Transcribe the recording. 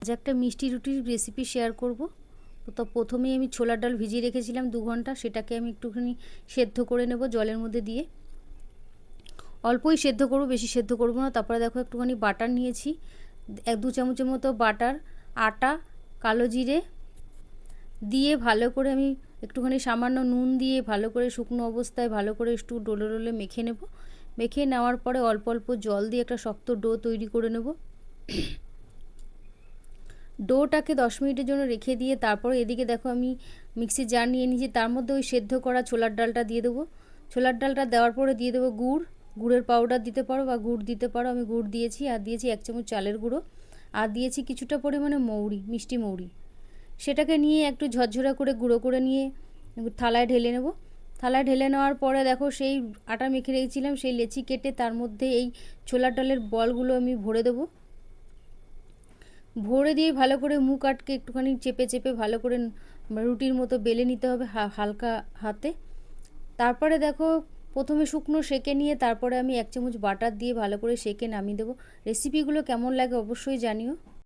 আজ একটা মিষ্টি রুটির রেসিপি শেয়ার করব। তো প্রথমেই আমি ছোলার ডাল ভিজিয়ে রেখেছিলাম 2 ঘন্টা, সেটাকে আমি একটুখানি সেদ্ধ করে নেব জলের মধ্যে দিয়ে। অল্পই সেদ্ধ করব, বেশি সেদ্ধ করব না। তারপরে দেখো একটুখানি বাটার নিয়েছি, 1-2 চামচের মতো বাটার, আটা, কালো জিরে দিয়ে ভালো করে আমি একটুখানি সামান্য নুন দিয়ে ভালো করে শুকনো অবস্থায় ভালো করে একটু ডোলে ডোলে মেখে নেব। মেখে নেওয়ার পরে অল্প অল্প জল দিয়ে একটা শক্ত ডো তৈরি করে নেব। ডোটাকে 10 মিনিটের জন্য রেখে দিয়ে তারপরে এদিকে দেখো আমি মিক্সি জার নিয়ে নিয়েছি, তার মধ্যে ওই সেদ্ধ করা ছোলার ডালটা দিয়ে দেবো। ছোলার ডালটা দেওয়ার পরে দিয়ে দেবো গুড়ের পাউডার দিতে পারো বা গুড় দিতে পারো। আমি গুড় দিয়েছি, আর দিয়েছি 1 চামচ চালের গুঁড়ো, আর দিয়েছি কিছুটা পরিমাণে মৌরি, মিষ্টি মৌরি। সেটাকে নিয়ে একটু ঝরঝরা করে গুঁড়ো করে নিয়ে থালায় ঢেলে নেব। থালায় ঢেলে নেওয়ার পরে দেখো সেই আটা মেখে রেখেছিলাম সেই লেচি কেটে তার মধ্যে এই ছোলার ডালের বলগুলো আমি ভরে দেবো। ভরে দিয়ে ভালো করে মুখ আটকে একটুখানি চেপে চেপে ভালো করে রুটির মতো বেলে নিতে হবে হালকা হাতে। তারপরে দেখো প্রথমে শুকনো সেঁকে নিয়ে তারপরে আমি 1 চামচ বাটার দিয়ে ভালো করে সেঁকে নামিয়ে দেবো। রেসিপিগুলো কেমন লাগে অবশ্যই জানিও।